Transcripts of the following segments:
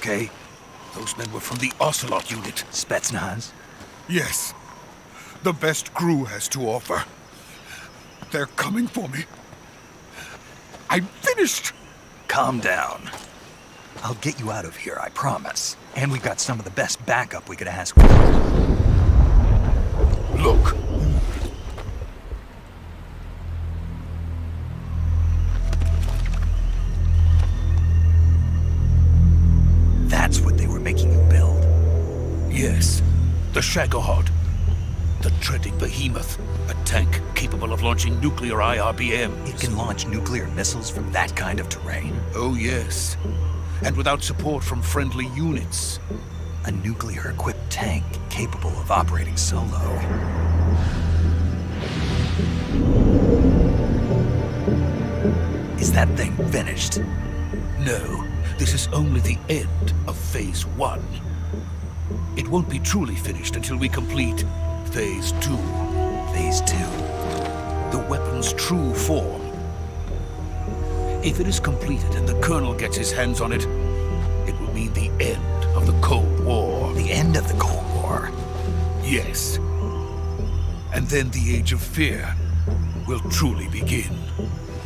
okay? Those men were from the Ocelot unit. Spetsnaz? Yes. The best crew has to offer. They're coming for me. I'm finished! Calm down. I'll get you out of here, I promise. And we've got some of the best backup we could ask for. Look. That's what they were making you build? Yes. The Shagohod. The treading behemoth. A tank capable of launching nuclear IRBMs. It can launch nuclear missiles from that kind of terrain? Oh, yes. And without support from friendly units. A nuclear-equipped tank capable of operating solo. Is that thing finished? No. This is only the end of Phase 1. It won't be truly finished until we complete Phase 2. Phase 2? The weapon's true form. If it is completed and the Colonel gets his hands on it, it will mean the end of the Cold War. The end of the Cold War? Yes. And then the Age of Fear will truly begin.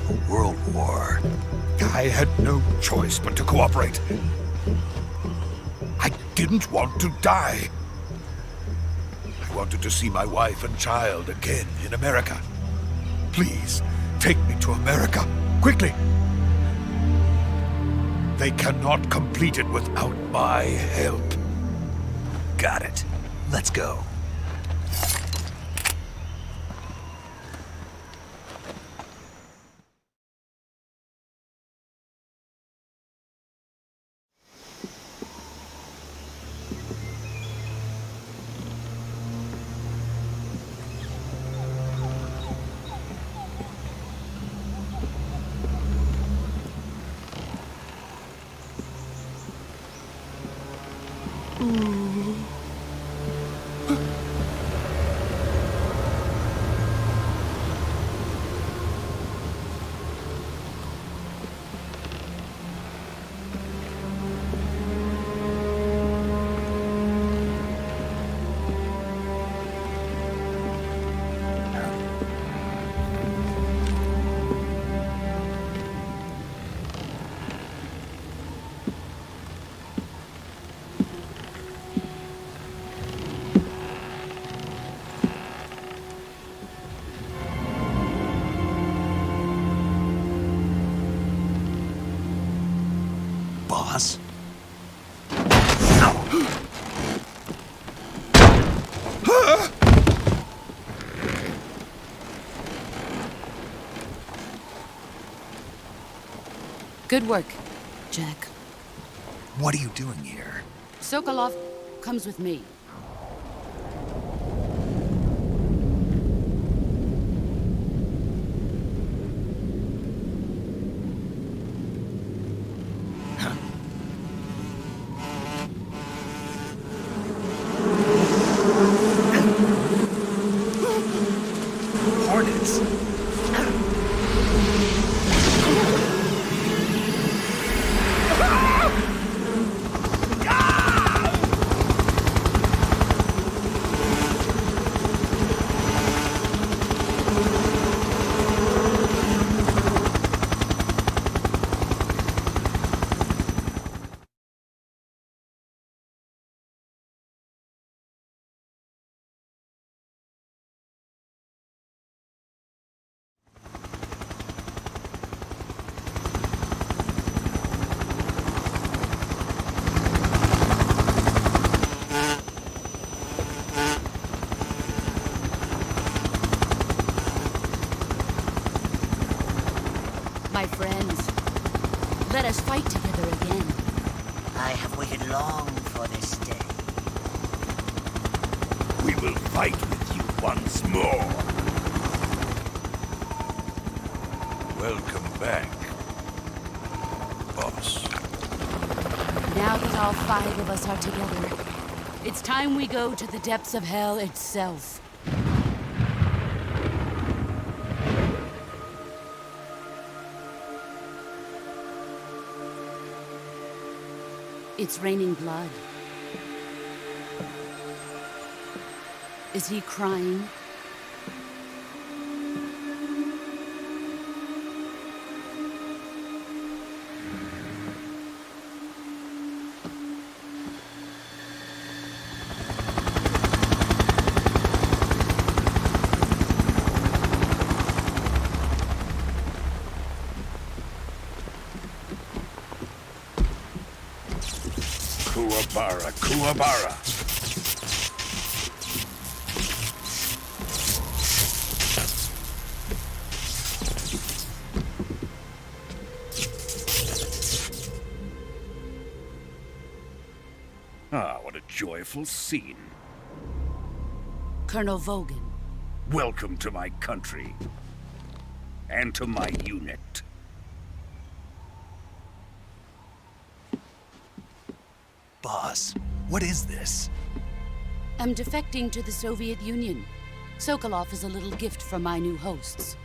A world war. I had no choice but to cooperate. I didn't want to die. I wanted to see my wife and child again in America. Please, take me to America, quickly. They cannot complete it without my help. Got it. Let's go. Boss? Good work, Jack. What are you doing here? Sokolov comes with me. Hornets? My friends, let us fight together again. I have waited long for this day. We will fight with you once more. Welcome back, boss. Now that all 5 of us are together, it's time we go to the depths of hell itself. It's raining blood. Is he crying? Kuwabara, Kuwabara. Ah, what a joyful scene. Colonel Vogan. Welcome to my country. And to my unit. Boss, what is this? I'm defecting to the Soviet Union. Sokolov is a little gift from my new hosts.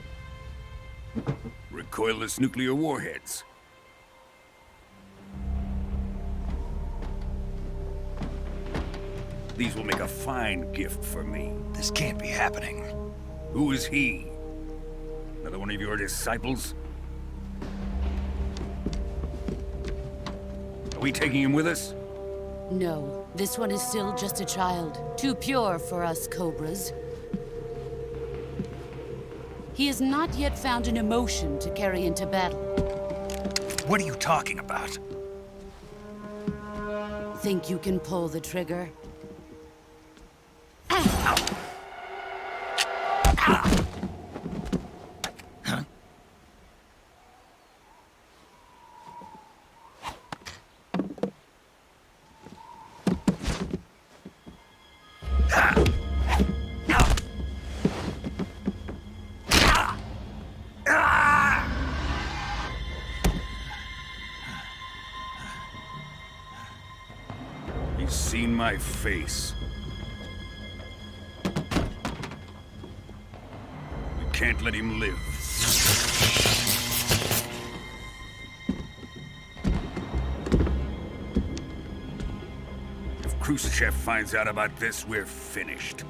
Recoilless nuclear warheads. These will make a fine gift for me. This can't be happening. Who is he? Another one of your disciples? Are we taking him with us? No, this one is still just a child. Too pure for us Cobras. He has not yet found an emotion to carry into battle. What are you talking about? Think you can pull the trigger? He's seen my face. We can't let him live. If Khrushchev finds out about this, we're finished.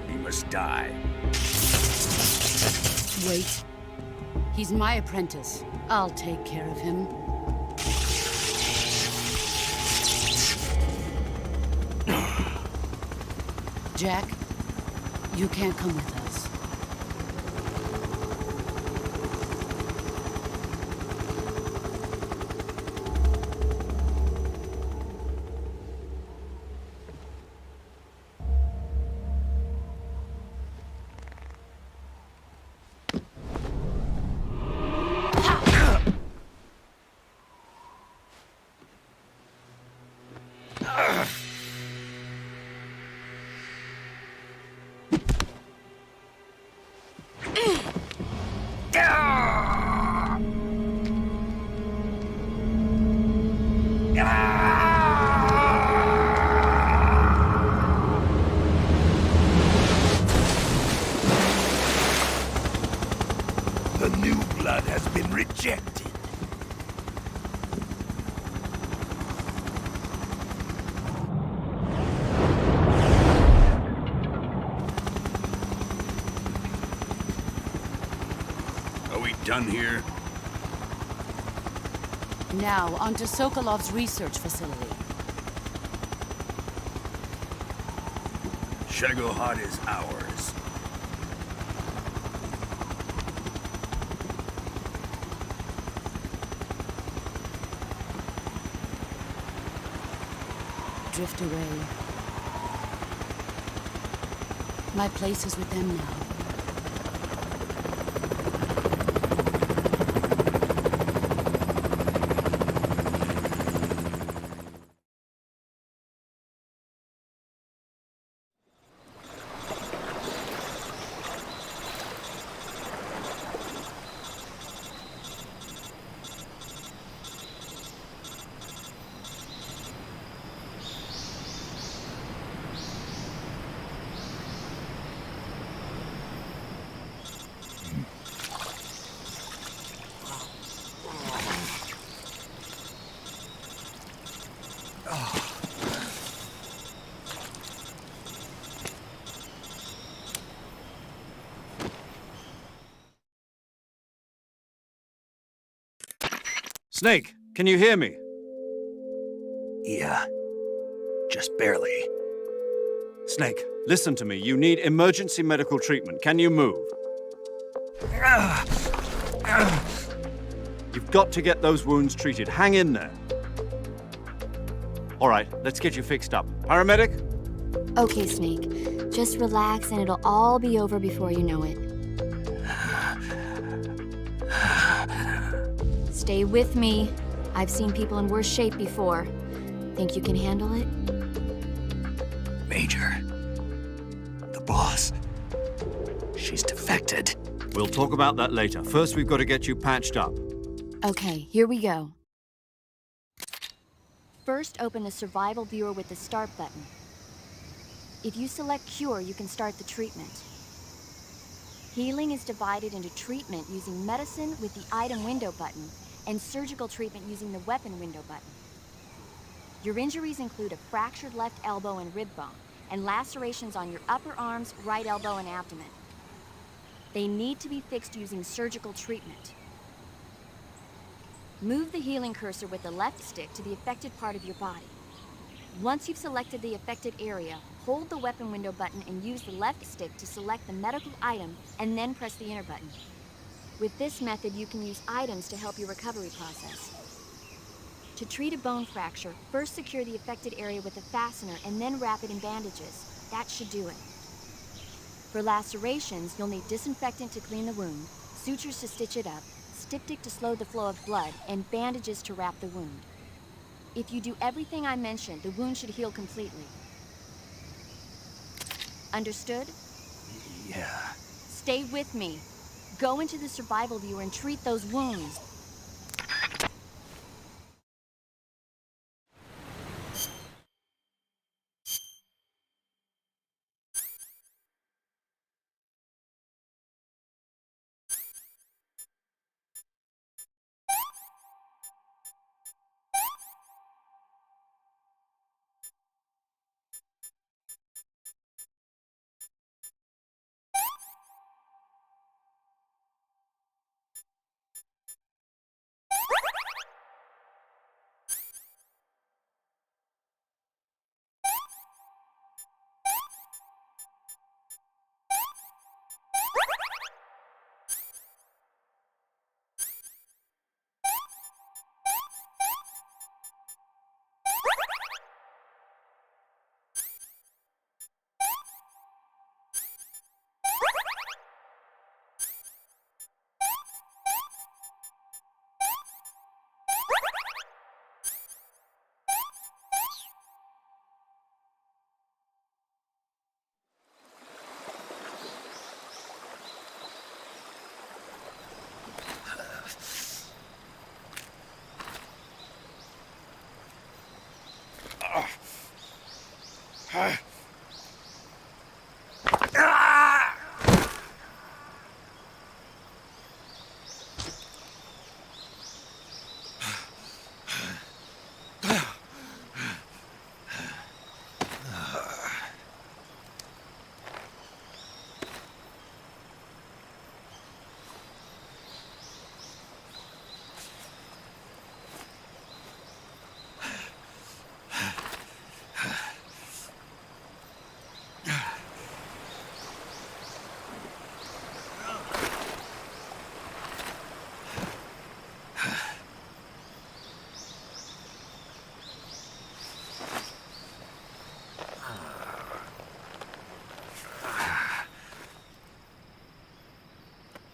He must die. Wait. He's my apprentice. I'll take care of him. Jack, you can't come with us. The new blood has been rejected. Are we done here? Now, onto Sokolov's research facility. Shagohod is ours. Drift away. My place is with them now. Snake, can you hear me? Yeah, just barely. Snake, listen to me. You need emergency medical treatment. Can you move? You've got to get those wounds treated. Hang in there. All right, let's get you fixed up. Paramedic? Okay, Snake. Just relax and it'll all be over before you know it. Stay with me. I've seen people in worse shape before. Think you can handle it? Major. The boss. She's defected. We'll talk about that later. First, we've got to get you patched up. Okay, here we go. First, open the survival viewer with the start button. If you select cure, you can start the treatment. Healing is divided into treatment using medicine with the item window button and surgical treatment using the weapon window button. Your injuries include a fractured left elbow and rib bone, and lacerations on your upper arms, right elbow, and abdomen. They need to be fixed using surgical treatment. Move the healing cursor with the left stick to the affected part of your body. Once you've selected the affected area, hold the weapon window button and use the left stick to select the medical item, and then press the enter button. With this method, you can use items to help your recovery process. To treat a bone fracture, first secure the affected area with a fastener and then wrap it in bandages. That should do it. For lacerations, you'll need disinfectant to clean the wound, sutures to stitch it up, styptic to slow the flow of blood, and bandages to wrap the wound. If you do everything I mentioned, the wound should heal completely. Understood? Yeah. Stay with me. Go into the survival viewer and treat those wounds.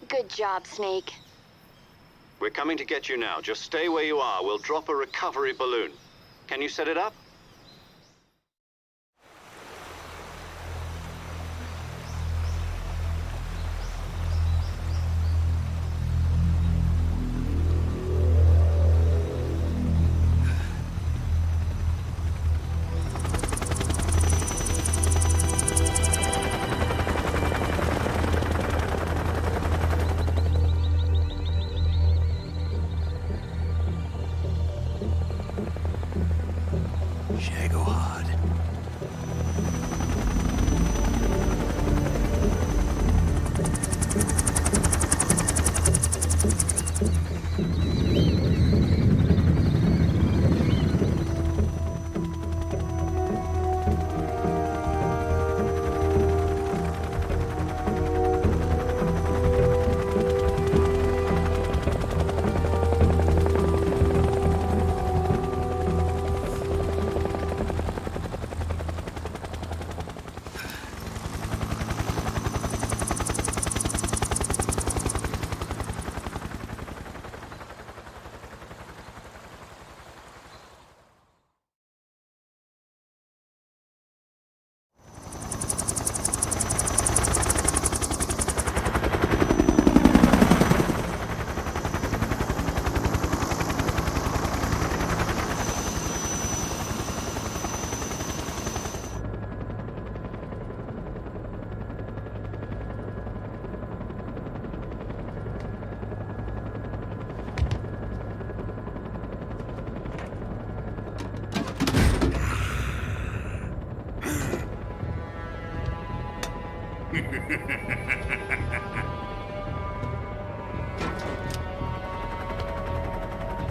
Good job, Snake. We're coming to get you now. Just stay where you are. We'll drop a recovery balloon. Can you set it up?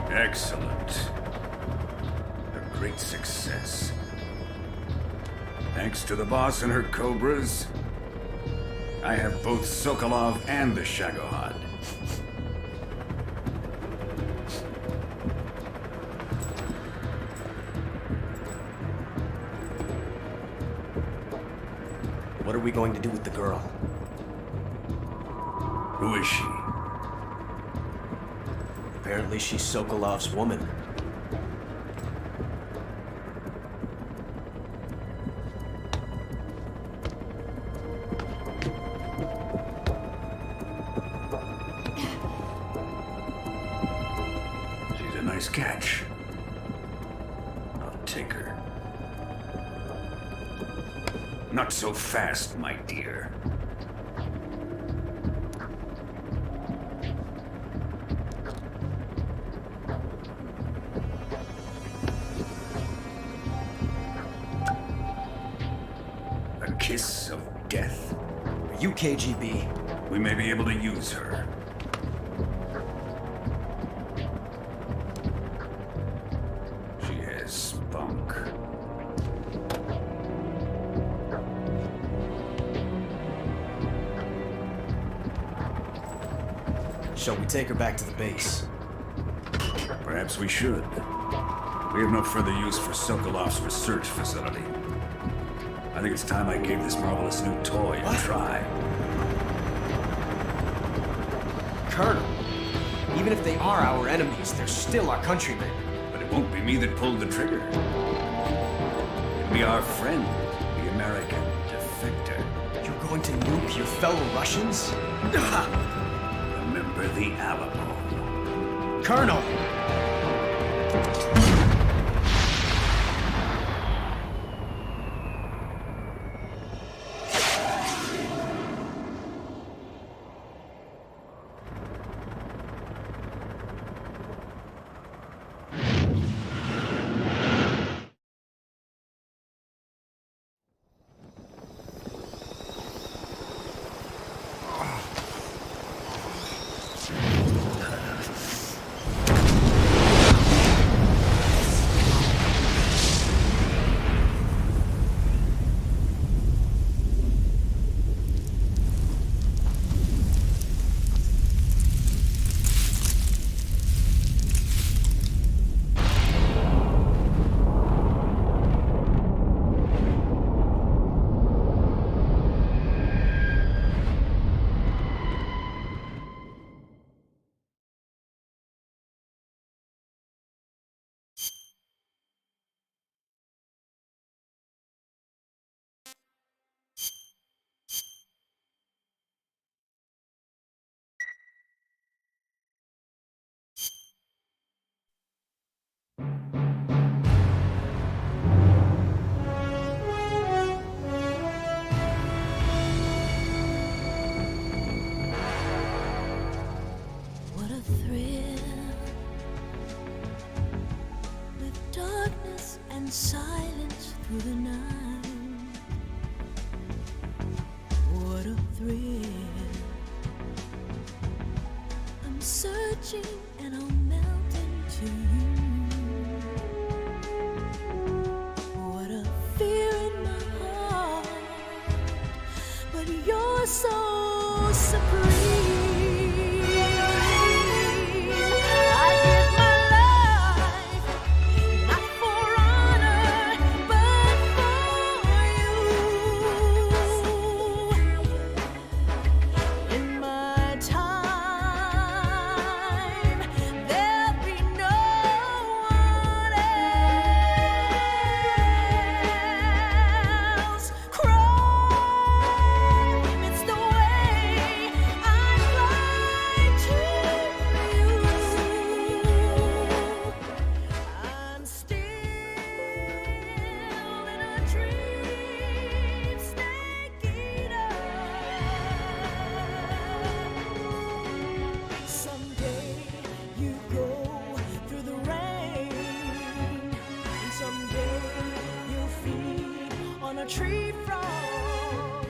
Excellent. A great success. Thanks to the boss and her cobras, I have both Sokolov and the Shagohod. What are we going to do with the girl? Who is she? Apparently she's Sokolov's woman. She's a nice catch. I'll take her. Not so fast, my dear. A kiss of death? Are you KGB? We may be able to use her. She has spunk. Shall we take her back to the base? Perhaps we should. We have no further use for Sokolov's research facility. I think it's time I gave this marvelous new toy a try. Colonel, even if they are our enemies, they're still our countrymen. But it won't be me that pulled the trigger. It'll be our friend, the American defector. You're going to nuke your fellow Russians? Remember the Alamo. Colonel! What a thrill, with darkness and silence through the night. What a thrill, I'm searching and I'll melt into you. What a fear in my heart, but you're so supreme. Tree frog,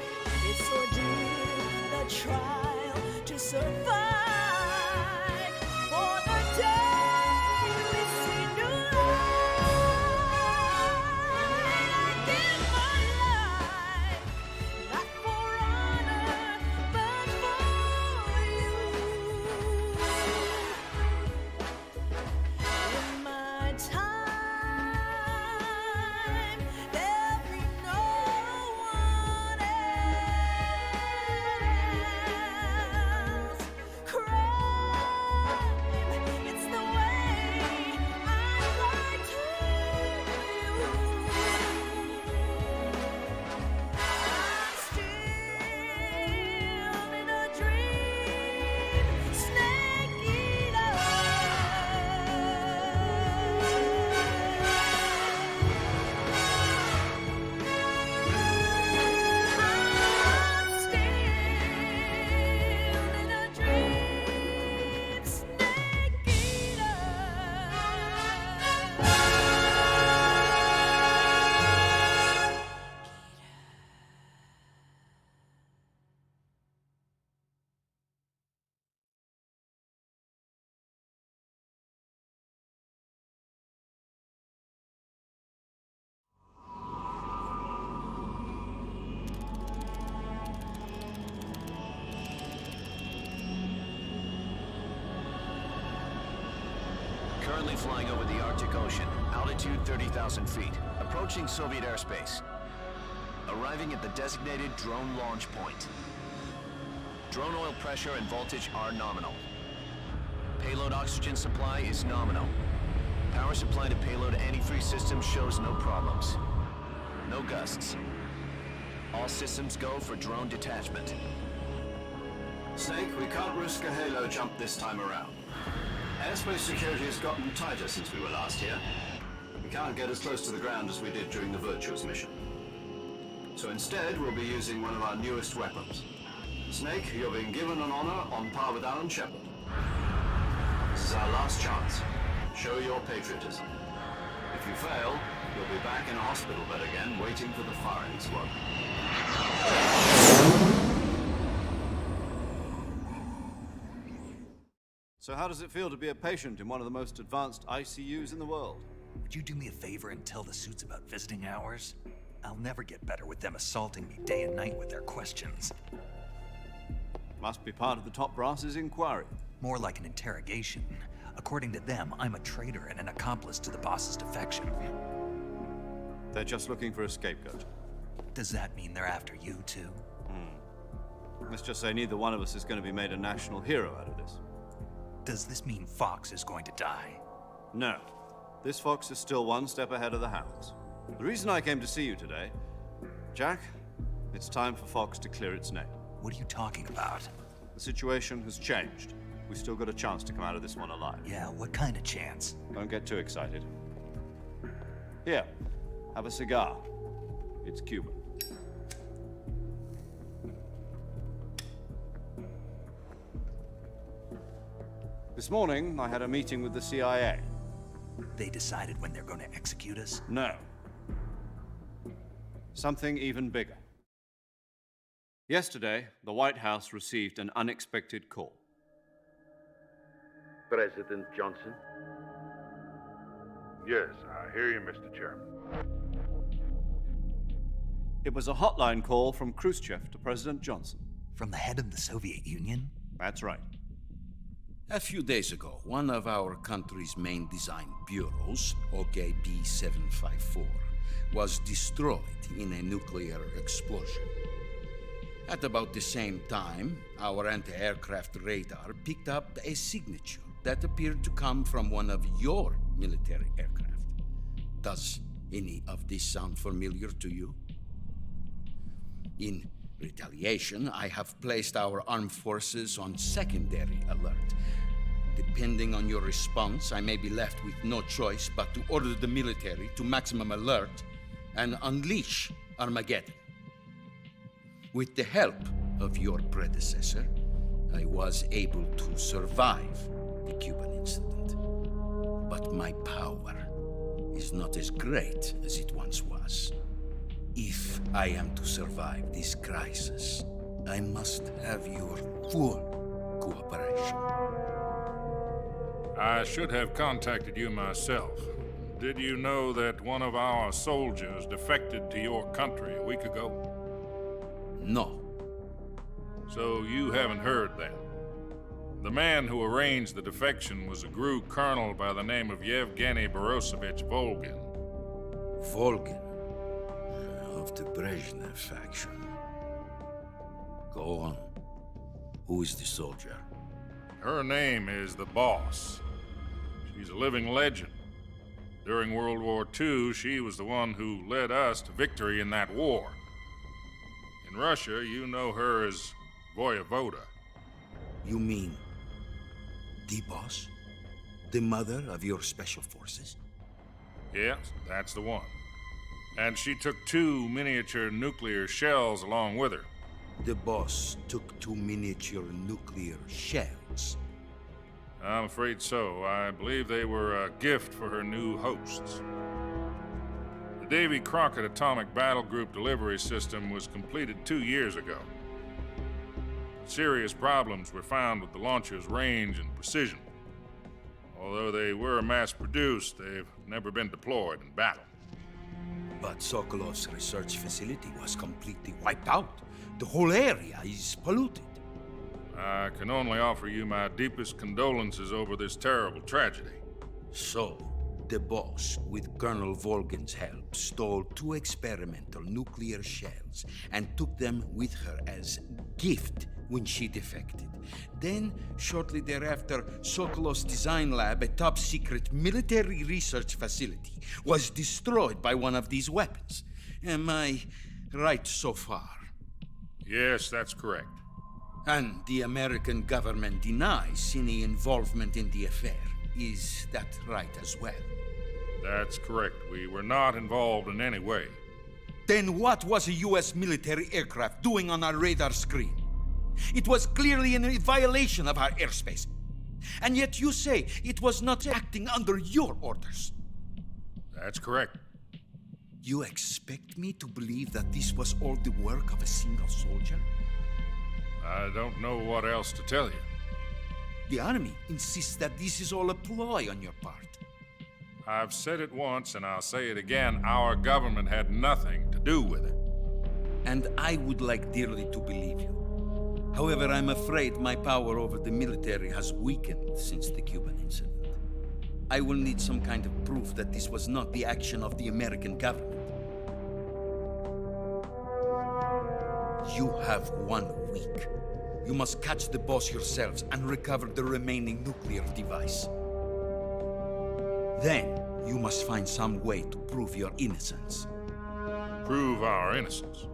it's so deep. trial to survive. For the day we see new light, I give my life, not for honor, but for you. In my time, there'll be no one else. Crime, it's the way I lie to you. I'm still in a dream, snake eater. I'm still in a dream, snake eater. Currently flying over the Arctic Ocean, altitude 30,000 feet, approaching Soviet airspace. Arriving at the designated drone launch point. Drone oil pressure and voltage are nominal. Payload oxygen supply is nominal. Power supply to payload antifreeze systems shows no problems. No gusts. All systems go for drone detachment. Snake, we can't risk a halo jump this time around. Airspace security has gotten tighter since we were last here. We can't get as close to the ground as we did during the Virtuous mission. So instead, we'll be using one of our newest weapons. Snake, you're being given an honor on par with Alan Shepard. This is our last chance. Show your patriotism. If you fail, you'll be back in a hospital bed again, waiting for the firing squad. So how does it feel to be a patient in one of the most advanced ICUs in the world? Would you do me a favor and tell the suits about visiting hours? I'll never get better with them assaulting me day and night with their questions. Must be part of the top brass's inquiry. More like an interrogation. According to them, I'm a traitor and an accomplice to the boss's defection. They're just looking for a scapegoat. Does that mean they're after you too? Let's just say neither one of us is going to be made a national hero out of this. Does this mean Fox is going to die? No. This fox is still one step ahead of the hounds. The reason I came to see you today, Jack, it's time for Fox to clear its name. What are you talking about? The situation has changed. We've still got a chance to come out of this one alive. Yeah, what kind of chance? Don't get too excited. Here, have a cigar. It's Cuban. This morning, I had a meeting with the CIA. They decided when they're going to execute us? No. Something even bigger. Yesterday, the White House received an unexpected call. President Johnson? Yes, I hear you, Mr. Chairman. It was a hotline call from Khrushchev to President Johnson. From the head of the Soviet Union? That's right. A few days ago, one of our country's main design bureaus, OKB-754, was destroyed in a nuclear explosion. At about the same time, our anti-aircraft radar picked up a signature that appeared to come from one of your military aircraft. Does any of this sound familiar to you? In retaliation, I have placed our armed forces on secondary alert. Depending on your response, I may be left with no choice but to order the military to maximum alert and unleash Armageddon. With the help of your predecessor, I was able to survive the Cuban incident. But my power is not as great as it once was. If I am to survive this crisis, I must have your full cooperation. I should have contacted you myself. Did you know that one of our soldiers defected to your country a week ago? No. So you haven't heard then. The man who arranged the defection was a GRU colonel by the name of Yevgeny Borosovich Volgin. Volgin? Of the Brezhnev faction. Go on. Who is the soldier? Her name is the Boss. She's a living legend. During World War II, she was the one who led us to victory in that war. In Russia, you know her as Voyevoda. You mean the Boss? The mother of your special forces? Yes, that's the one. And she took 2 miniature nuclear shells along with her. The Boss took 2 miniature nuclear shells? I'm afraid so. I believe they were a gift for her new hosts. The Davy Crockett Atomic Battle Group delivery system was completed 2 years ago. Serious problems were found with the launcher's range and precision. Although they were mass-produced, they've never been deployed in battle. But Sokolov's research facility was completely wiped out. The whole area is polluted. I can only offer you my deepest condolences over this terrible tragedy. So, the Boss, with Colonel Volgin's help, stole 2 experimental nuclear shells and took them with her as gift when she defected. Then, shortly thereafter, Sokolov's design lab, a top-secret military research facility, was destroyed by one of these weapons. Am I right so far? Yes, that's correct. And the American government denies any involvement in the affair. Is that right as well? That's correct. We were not involved in any way. Then what was a U.S. military aircraft doing on our radar screen? It was clearly in violation of our airspace. And yet you say it was not acting under your orders. That's correct. You expect me to believe that this was all the work of a single soldier? I don't know what else to tell you. The Army insists that this is all a ploy on your part. I've said it once and I'll say it again. Our government had nothing to do with it. And I would like dearly to believe you. However, I'm afraid my power over the military has weakened since the Cuban incident. I will need some kind of proof that this was not the action of the American government. You have 1 week. You must catch the Boss yourselves and recover the remaining nuclear device. Then, you must find some way to prove your innocence. Prove our innocence?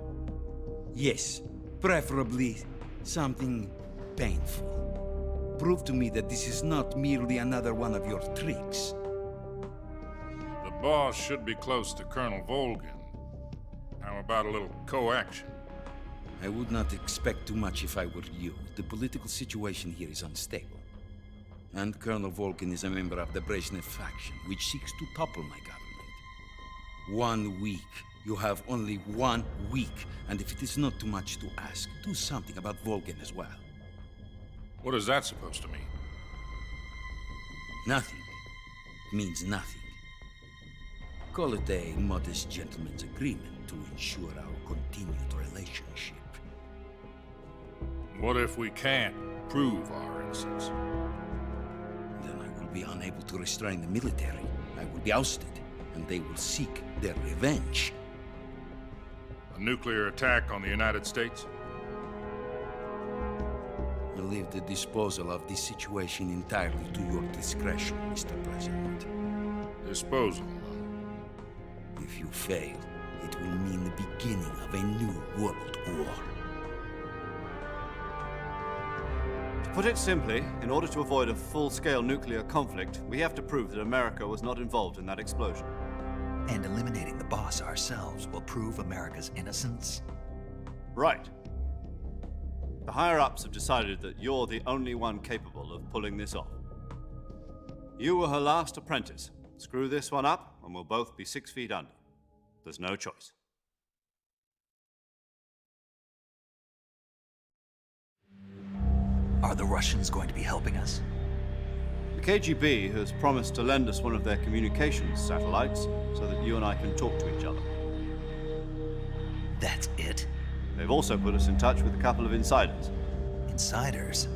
Yes, preferably something painful. Prove to me that this is not merely another one of your tricks. The Boss should be close to Colonel Volgin. How about a little co-action? I would not expect too much if I were you. The political situation here is unstable. And Colonel Volgin is a member of the Brezhnev faction, which seeks to topple my government. 1 week. You have only 1 week. And if it is not too much to ask, do something about Volgin as well. What is that supposed to mean? Nothing. It means nothing. Call it a modest gentleman's agreement to ensure our continued relationship. What if we can't prove our innocence? Then I will be unable to restrain the military. I will be ousted, and they will seek their revenge. A nuclear attack on the United States? I leave the disposal of this situation entirely to your discretion, Mr. President. Disposal? If you fail, it will mean the beginning of a new world war. To put it simply, in order to avoid a full-scale nuclear conflict, we have to prove that America was not involved in that explosion. And eliminating the Boss ourselves will prove America's innocence? Right. The higher-ups have decided that you're the only one capable of pulling this off. You were her last apprentice. Screw this one up, and we'll both be 6 feet under. There's no choice. Are the Russians going to be helping us? The KGB has promised to lend us one of their communications satellites so that you and I can talk to each other. That's it? They've also put us in touch with a couple of insiders. Insiders?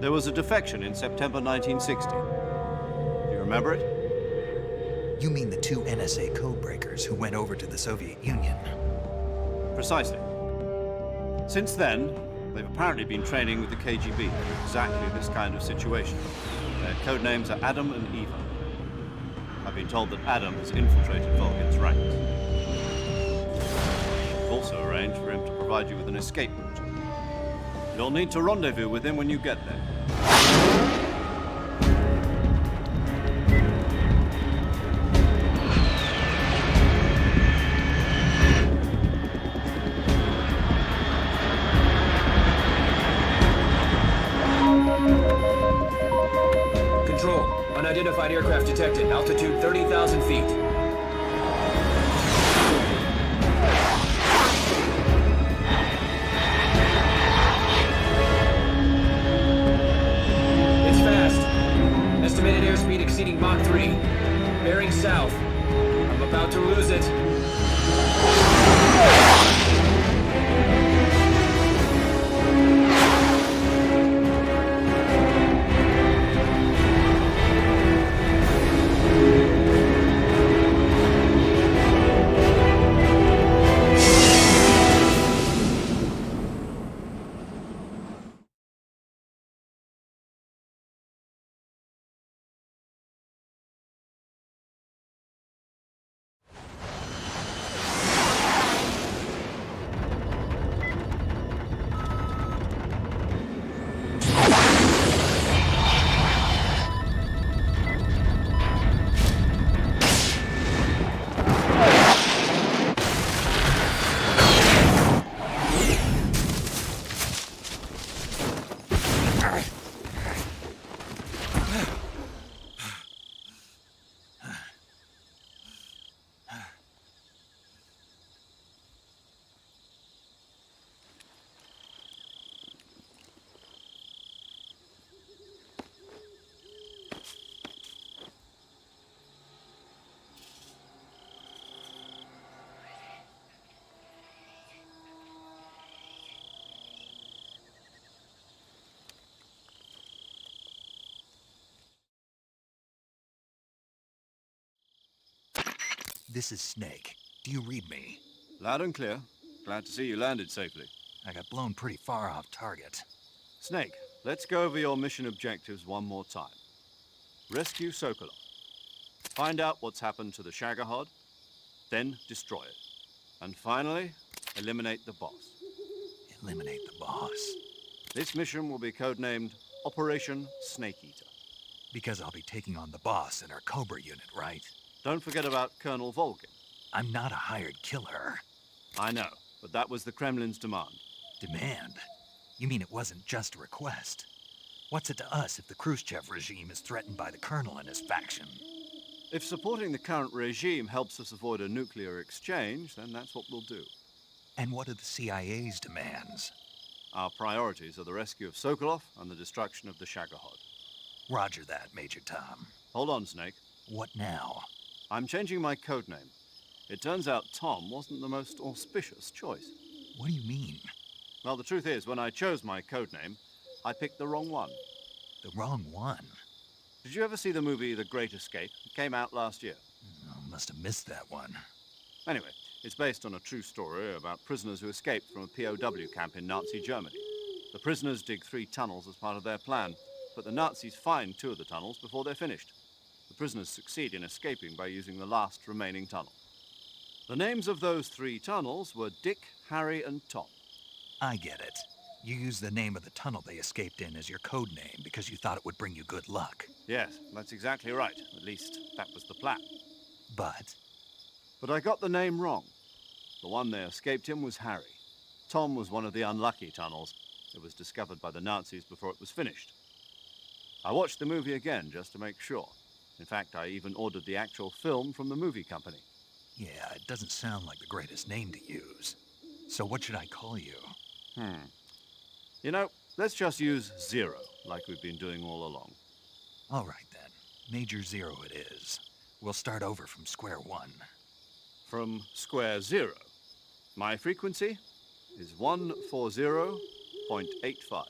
There was a defection in September 1960. Do you remember it? You mean the two NSA codebreakers who went over to the Soviet Union? Precisely. Since then, they've apparently been training with the KGB for exactly this kind of situation. Their code names are Adam and Eva. I've been told that Adam has infiltrated Volgin's ranks. I've also arranged for him to provide you with an escape route. You'll need to rendezvous with him when you get there. Control. Unidentified aircraft detected. Altitude 30,000 feet. It's fast. Estimated airspeed exceeding Mach 3. Bearing south. I'm about to lose it. This is Snake. Do you read me? Loud and clear. Glad to see you landed safely. I got blown pretty far off target. Snake, let's go over your mission objectives one more time. Rescue Sokolov. Find out what's happened to the Shagohod, then destroy it. And finally, eliminate the boss. Eliminate the boss? This mission will be codenamed Operation Snake Eater. Because I'll be taking on the boss in our Cobra unit, right? Don't forget about Colonel Volgin. I'm not a hired killer. I know, but that was the Kremlin's demand. Demand? You mean it wasn't just a request? What's it to us if the Khrushchev regime is threatened by the Colonel and his faction? If supporting the current regime helps us avoid a nuclear exchange, then that's what we'll do. And what are the CIA's demands? Our priorities are the rescue of Sokolov and the destruction of the Shagohod. Roger that, Major Tom. Hold on, Snake. What now? I'm changing my codename. It turns out Tom wasn't the most auspicious choice. What do you mean? Well, the truth is, when I chose my codename, I picked the wrong one. The wrong one? Did you ever see the movie The Great Escape? It came out last year. Oh, must have missed that one. Anyway, it's based on a true story about prisoners who escaped from a POW camp in Nazi Germany. The prisoners dig 3 tunnels as part of their plan, but the Nazis find 2 of the tunnels before they're finished. The prisoners succeed in escaping by using the last remaining tunnel. The names of those 3 tunnels were Dick, Harry, and Tom. I get it. You used the name of the tunnel they escaped in as your code name because you thought it would bring you good luck. Yes, that's exactly right. At least, that was the plan. But I got the name wrong. The one they escaped in was Harry. Tom was one of the unlucky tunnels. It was discovered by the Nazis before it was finished. I watched the movie again just to make sure. In fact, I even ordered the actual film from the movie company. yeah, it doesn't sound like the greatest name to use. So what should I call you? You know, Let's just use 0, like we've been doing all along. All right, then. Major 0 it is. We'll start over from square 1. From square 0. My frequency is 140.85.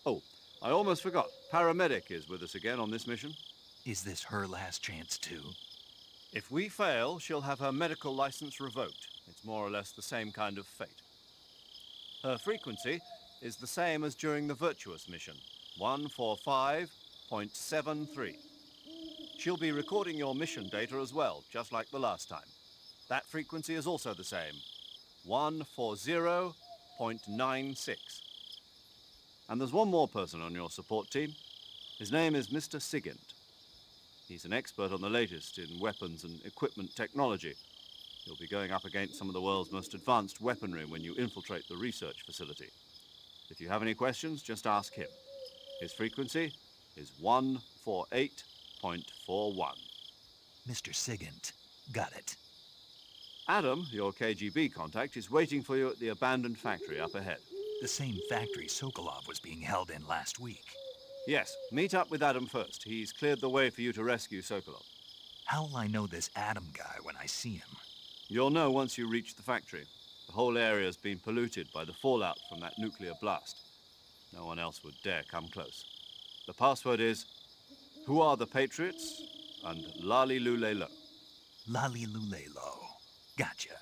Oh, I almost forgot. Paramedic is with us again on this mission. Is this her last chance, too? If we fail, she'll have her medical license revoked. It's more or less the same kind of fate. Her frequency is the same as during the Virtuous mission, 145.73. She'll be recording your mission data as well, just like the last time. That frequency is also the same, 140.96. And there's one more person on your support team. His name is Mr. Sigint. He's an expert on the latest in weapons and equipment technology. You'll be going up against some of the world's most advanced weaponry when you infiltrate the research facility. If you have any questions, just ask him. His frequency is 148.41. Mr. Sigint. Got it. Adam, your KGB contact, is waiting for you at the abandoned factory up ahead. The same factory Sokolov was being held in last week. Yes, meet up with Adam first. He's cleared the way for you to rescue Sokolov. How'll I know this Adam guy when I see him? You'll know once you reach the factory. The whole area's been polluted by the fallout from that nuclear blast. No one else would dare come close. The password is, "Who are the Patriots?" and Lali Lule Lo. Lali Lule Lo. Gotcha.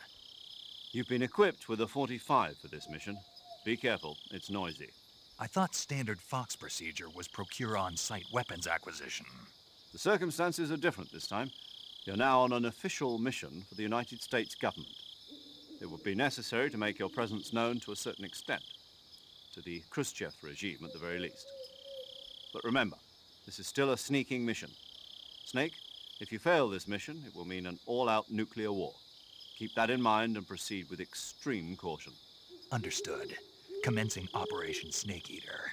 You've been equipped with a 45 for this mission. Be careful, it's noisy. I thought standard Fox procedure was procure on-site weapons acquisition. The circumstances are different this time. You're now on an official mission for the United States government. It would be necessary to make your presence known to a certain extent, to the Khrushchev regime at the very least. But remember, this is still a sneaking mission. Snake, if you fail this mission, it will mean an all-out nuclear war. Keep that in mind and proceed with extreme caution. Understood. Commencing Operation Snake Eater.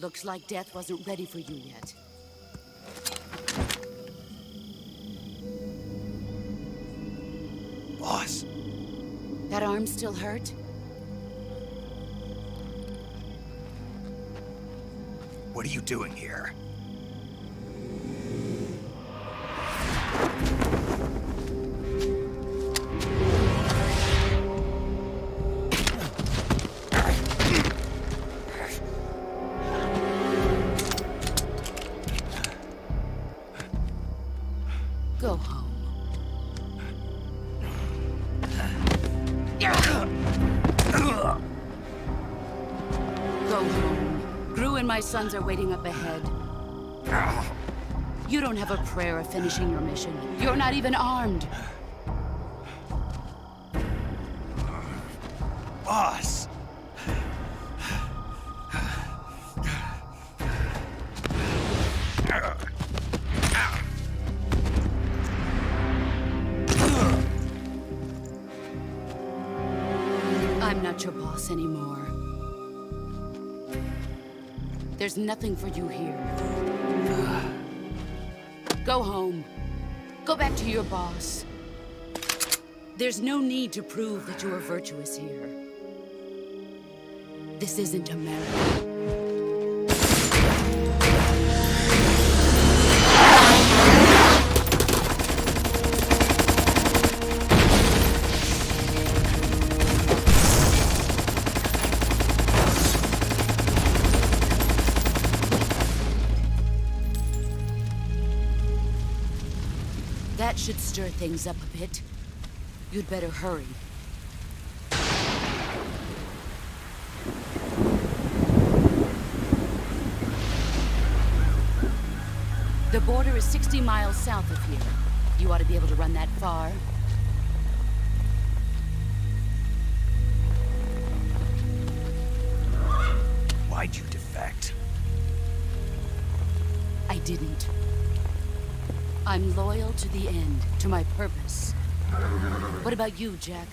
Looks like death wasn't ready for you yet. Boss. That arm still hurt? What are you doing here? Go home. Go home. Gru and my sons are waiting up ahead. You don't have a prayer of finishing your mission. You're not even armed. Boss! I'm not your boss anymore. There's nothing for you here. Go home. Go back to your boss. There's no need to prove that you are virtuous here. This isn't America. That should stir things up a bit. You'd better hurry. The border is 60 miles south of here. You ought to be able to run that far. Why'd you defect? I didn't. I'm loyal to the end, to my purpose. What about you, Jack?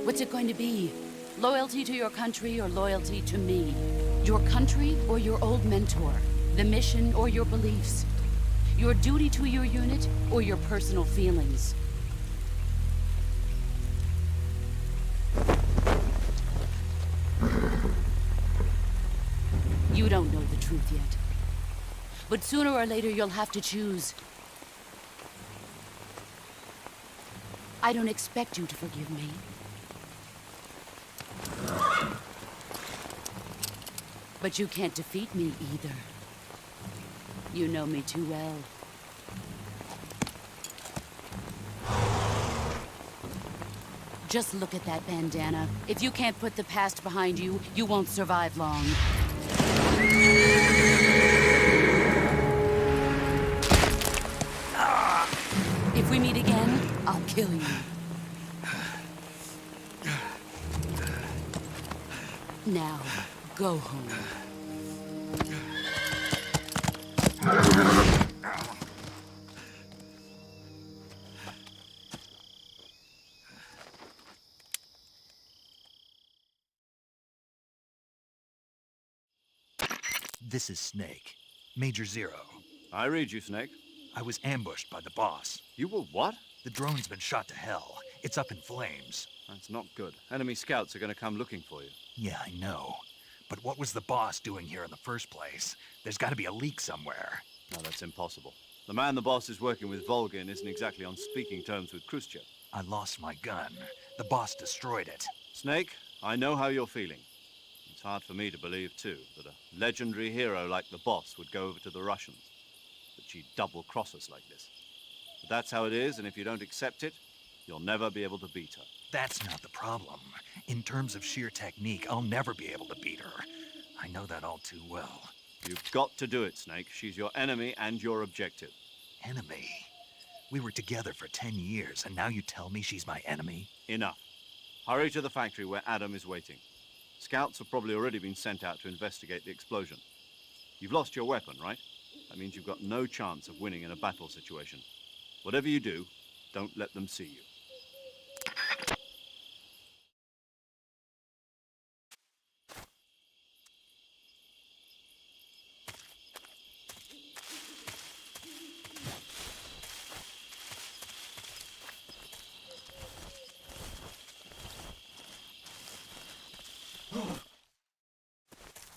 What's it going to be? Loyalty to your country or loyalty to me? Your country or your old mentor? The mission or your beliefs? Your duty to your unit or your personal feelings? You don't know the truth yet. But sooner or later, you'll have to choose. I don't expect you to forgive me. But you can't defeat me either. You know me too well. Just look at that bandana. If you can't put the past behind you, you won't survive long. If we meet again, I'll kill you. Now, go home. This is Snake. Major Zero. I read you, Snake. I was ambushed by the boss. You were what? The drone's been shot to hell. It's up in flames. That's not good. Enemy scouts are going to come looking for you. Yeah, I know. But what was the boss doing here in the first place? There's got to be a leak somewhere. No, that's impossible. The man the boss is working with, Volgin, isn't exactly on speaking terms with Khrushchev. I lost my gun. The boss destroyed it. Snake, I know how you're feeling. It's hard for me to believe, too, that a legendary hero like the boss would go over to the Russians. That she'd double-cross us like this. But that's how it is, and if you don't accept it, you'll never be able to beat her. That's not the problem. In terms of sheer technique, I'll never be able to beat her. I know that all too well. You've got to do it, Snake. She's your enemy and your objective. Enemy? We were together for 10 years, and now you tell me she's my enemy? Enough. Hurry to the factory where Adam is waiting. Scouts have probably already been sent out to investigate the explosion. You've lost your weapon, right? That means you've got no chance of winning in a battle situation. Whatever you do, don't let them see you.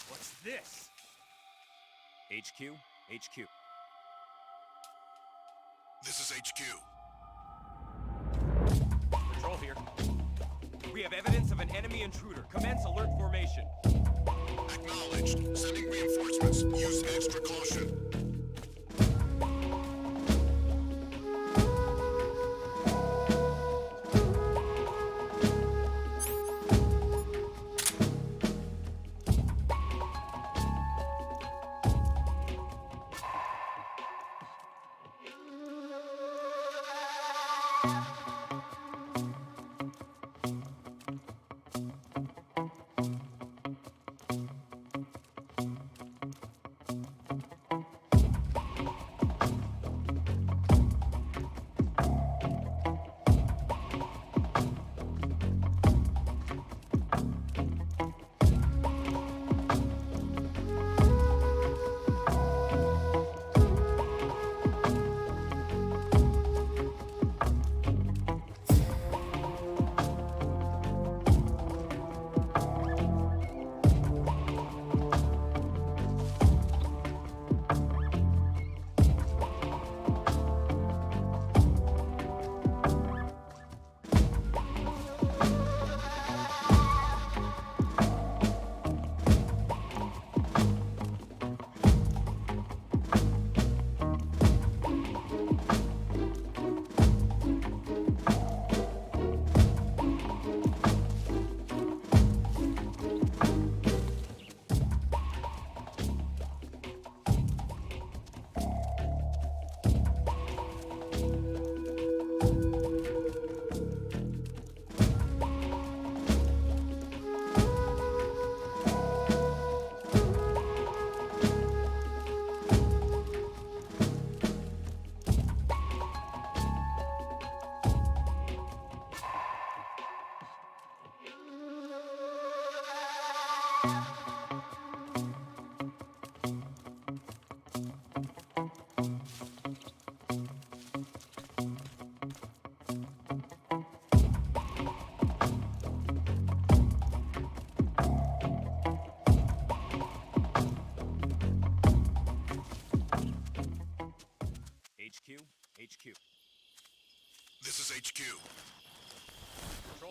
What's this? HQ? HQ. This is HQ. Patrol here. We have evidence of an enemy intruder. Commence alert formation. Acknowledged. Sending reinforcements. Use extra caution.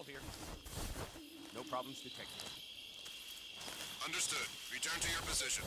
control here. No problems detected. Understood. Return to your position.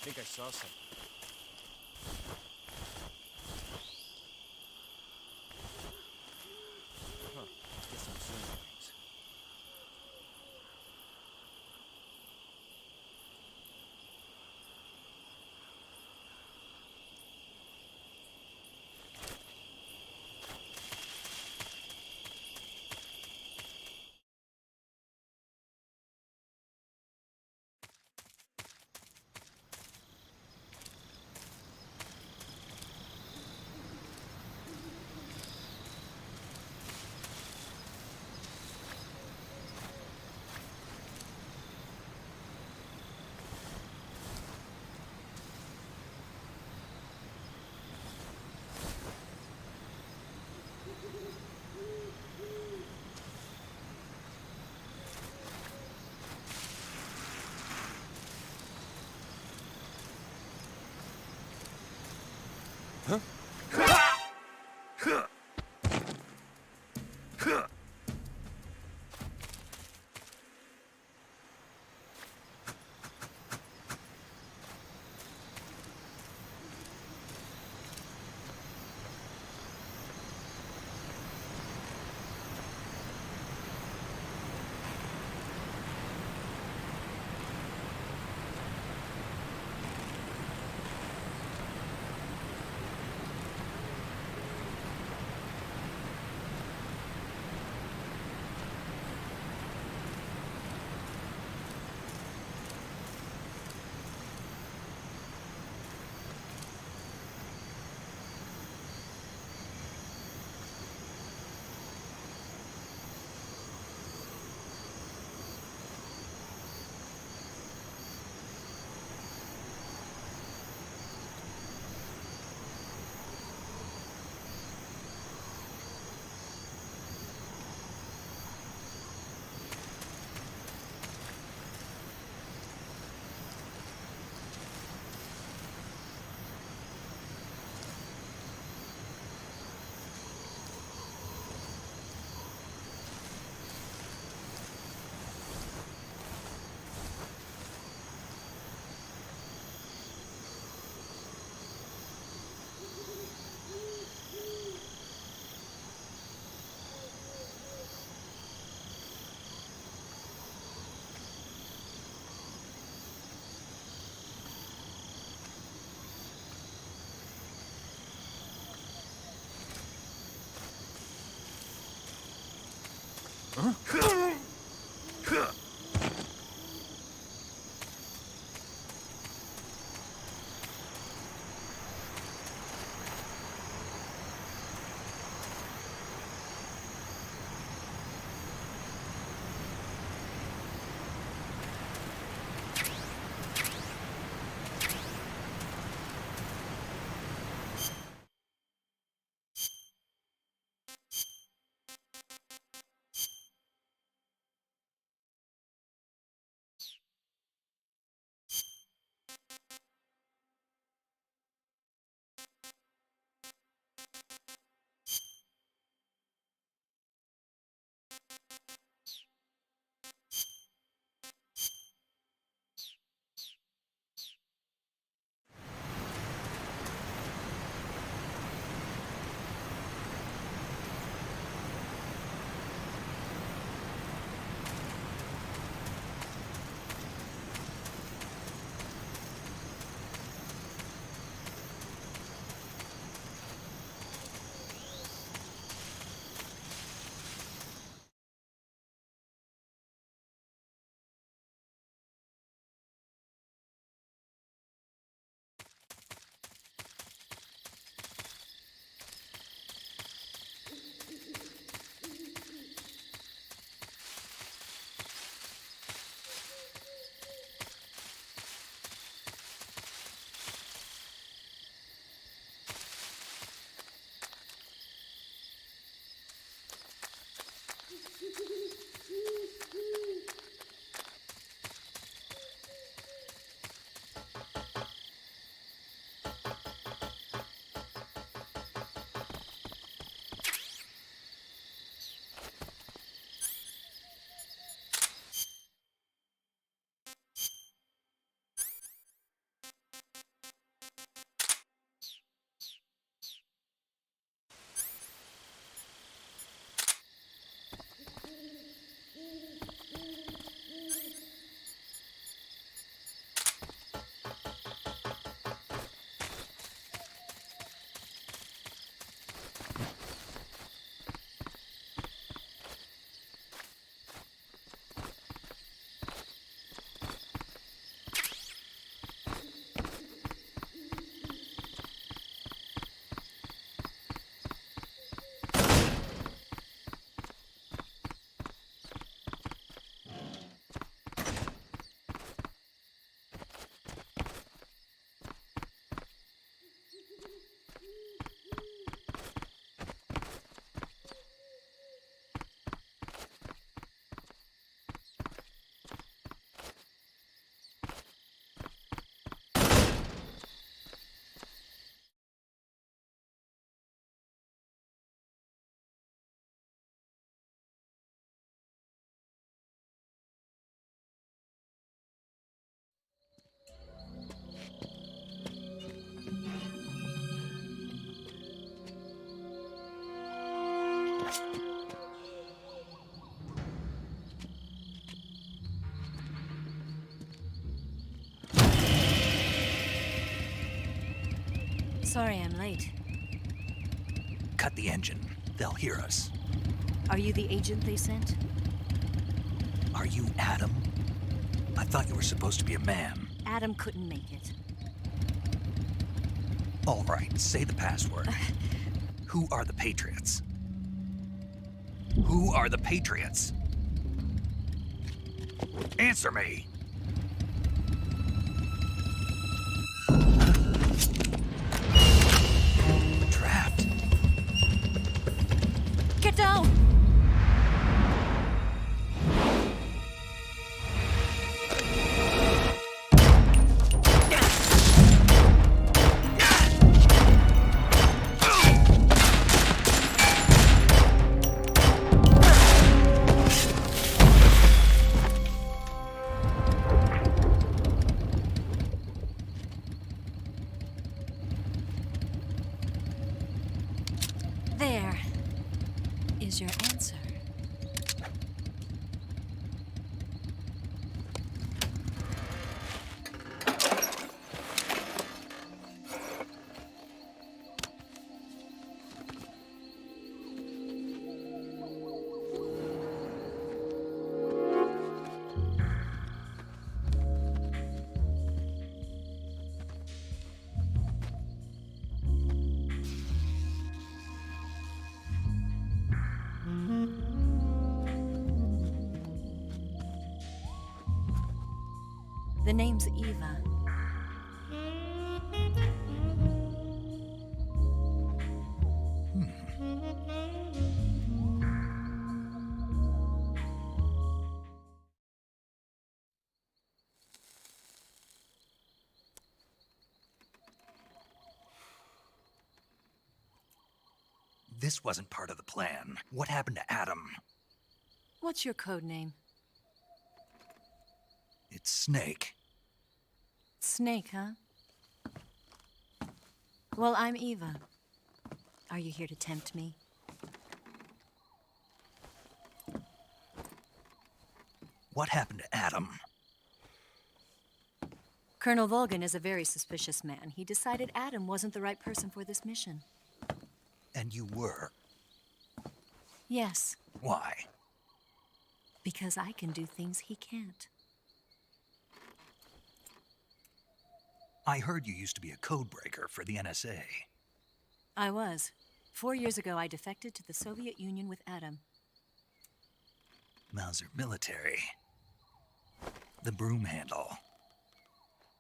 I think I saw something. Huh. Guess I'm seeing things. Sorry I'm late. Cut the engine. They'll hear us. Are you the agent they sent? Are you Adam? I thought you were supposed to be a man. Adam couldn't make it. All right, say the password. Who are the Patriots? Who are the Patriots? Answer me! We're trapped. Get down! There is your answer. The name's Eva. This wasn't part of the plan. What happened to Adam? What's your code name? It's Snake. Snake, huh? Well, I'm Eva. Are you here to tempt me? What happened to Adam? Colonel Volgan is a very suspicious man. He decided Adam wasn't the right person for this mission. And you were. Yes, Why? because I can do things he can't. I heard you used to be a codebreaker for the NSA. I was. 4 years ago, I defected to the Soviet Union with Adam. Mauser military. The broom handle.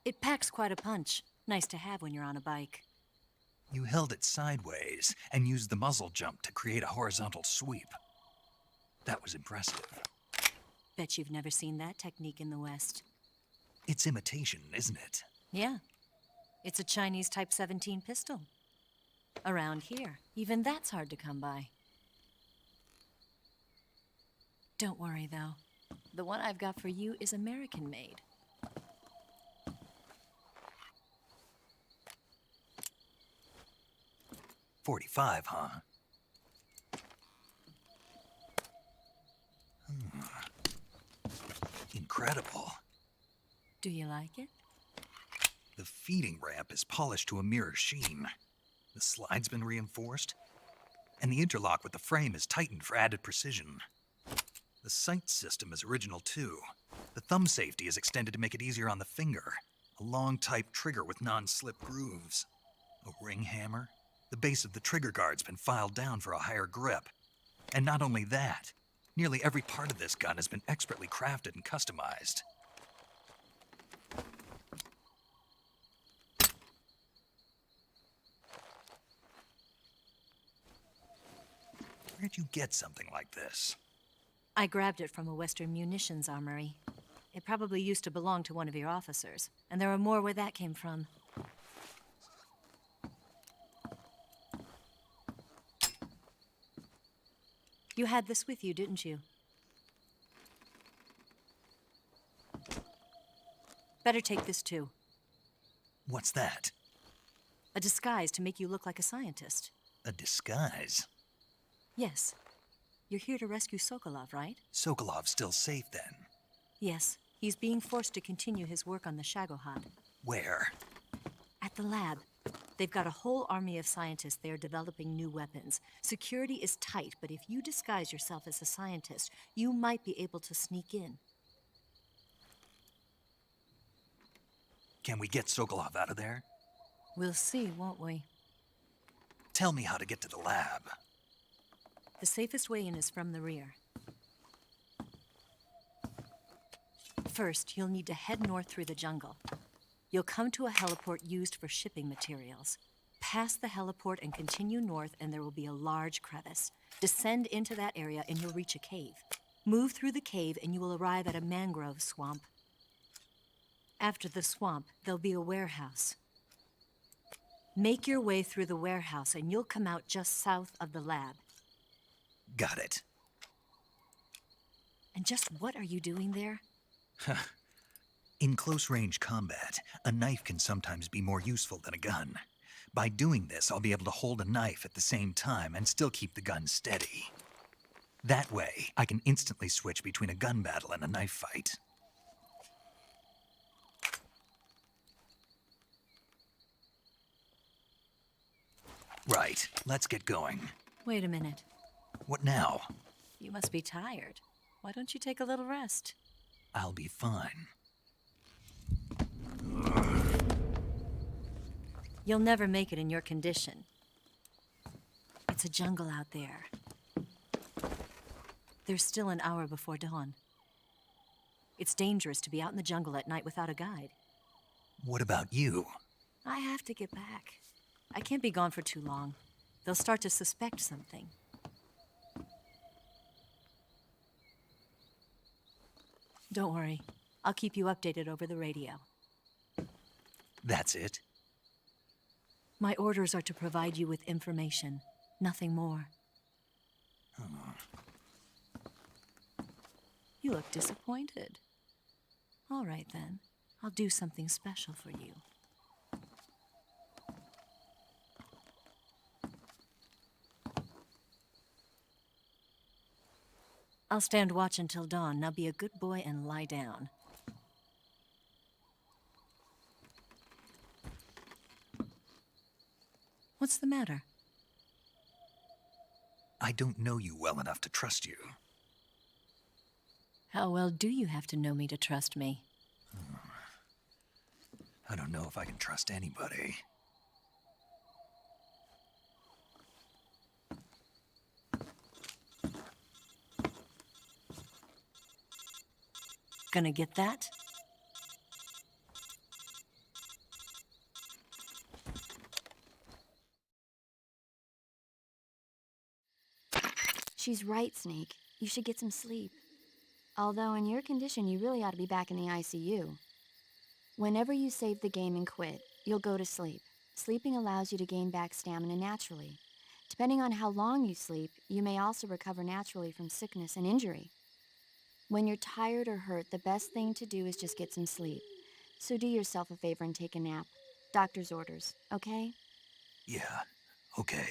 It packs quite a punch. Nice to have when you're on a bike. You held it sideways and used the muzzle jump to create a horizontal sweep. That was impressive. Bet you've never seen that technique in the West. It's imitation, isn't it? Yeah. It's a Chinese Type 17 pistol. Around here, even that's hard to come by. Don't worry, though. The one I've got for you is American-made. .45, huh? Incredible. Do you like it? The feeding ramp is polished to a mirror sheen. The slide's been reinforced, and the interlock with the frame is tightened for added precision. The sight system is original too. The thumb safety is extended to make it easier on the finger. A long type trigger with non-slip grooves. A ring hammer. The base of the trigger guard's been filed down for a higher grip. And not only that, nearly every part of this gun has been expertly crafted and customized. Where'd you get something like this? I grabbed it from a Western munitions armory. It probably used to belong to one of your officers, and there are more where that came from. You had this with you, didn't you? Better take this too. What's that? A disguise to make you look like a scientist. A disguise? Yes. You're here to rescue Sokolov, right? Sokolov's still safe then? Yes. He's being forced to continue his work on the Shagohod. Where? At the lab. They've got a whole army of scientists there developing new weapons. Security is tight, but if you disguise yourself as a scientist, you might be able to sneak in. Can we get Sokolov out of there? We'll see, won't we? Tell me how to get to the lab. The safest way in is from the rear. First, you'll need to head north through the jungle. You'll come to a heliport used for shipping materials. Pass the heliport and continue north, and there will be a large crevice. Descend into that area, and you'll reach a cave. Move through the cave, and you will arrive at a mangrove swamp. After the swamp, there'll be a warehouse. Make your way through the warehouse, and you'll come out just south of the lab. Got it. And just what are you doing there? In close-range combat, a knife can sometimes be more useful than a gun. By doing this, I'll be able to hold a knife at the same time and still keep the gun steady. That way, I can instantly switch between a gun battle and a knife fight. Right, let's get going. Wait a minute. What now? You must be tired. Why don't you take a little rest? I'll be fine. You'll never make it in your condition. It's a jungle out there. There's still an hour before dawn. It's dangerous to be out in the jungle at night without a guide. What about you? I have to get back. I can't be gone for too long. They'll start to suspect something. Don't worry. I'll keep you updated over the radio. That's it? My orders are to provide you with information, nothing more. You look disappointed. All right, then. I'll do something special for you. I'll stand watch until dawn. Now be a good boy and lie down. What's the matter? I don't know you well enough to trust you. How well do you have to know me to trust me? I don't know if I can trust anybody. Gonna get that? She's right, Snake. You should get some sleep. Although in your condition, you really ought to be back in the ICU. Whenever you save the game and quit, you'll go to sleep. Sleeping allows you to gain back stamina naturally. Depending on how long you sleep, you may also recover naturally from sickness and injury. When you're tired or hurt, the best thing to do is just get some sleep. So do yourself a favor and take a nap. Doctor's orders, okay? Yeah, okay.